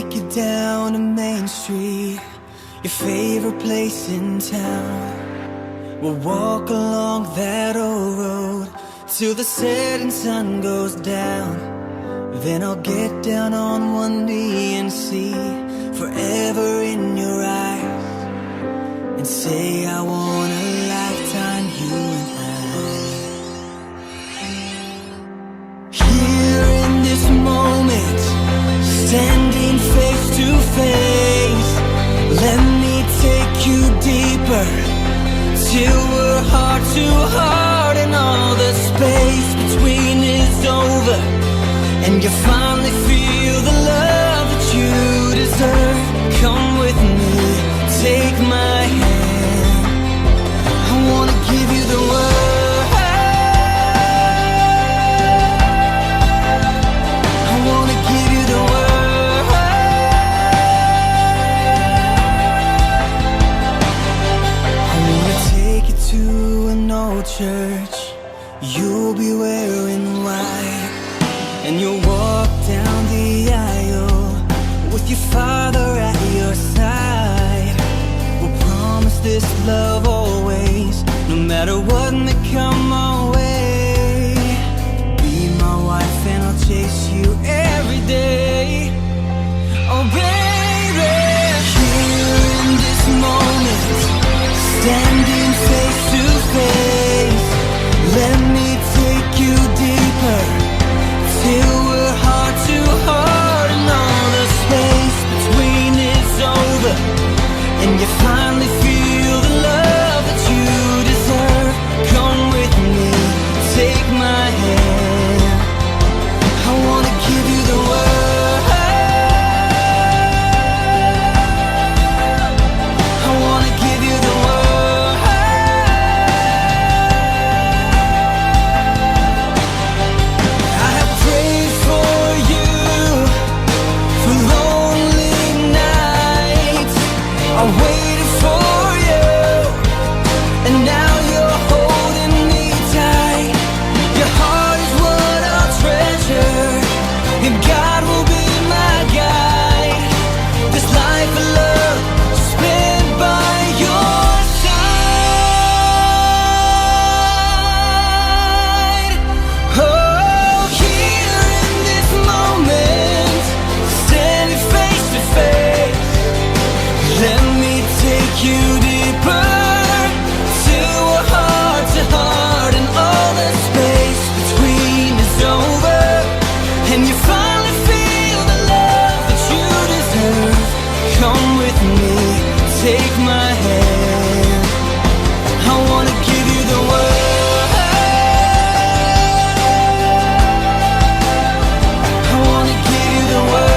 take you down to Main Street, your favorite place in town. We'll walk along that old road till the setting sun goes down. Then I'll get down on one knee and see forever in your eyes, and say I want a lifetime, you and I. Here in this moment, standing face to face, let me take you deeper, till we're heart to heart and all the space between is over, and you finally feel the love that you deserve. Come with me, take my hand, I wanna give you the world, I wanna give you the world. I wanna take you to an old church, you'll be wearing white, and you'll walk down the aisle with your father at your side. We'll promise this love always, no matter what may come our way. Be my wife and I'll chase you every day. Oh baby, here in this moment, standing face to face, let me take you deeper, till we're heart to heart and all the space between is over, and you finally feel the love that you deserve. Come with me, take my hand, I wanna give you the world, I wanna give you the world. I have prayed for you for lonely nights, I waited for you, and now you're holding me tight. Your heart is what I'll treasure, and God will be my guide. This life of love spent by your side. Oh, here in this moment, standing face to face, let me take you deeper, till we're heart to heart and all the space between is over, and you finally feel the love that you deserve. Come with me, take my hand, I wanna give you the world, I wanna give you the world.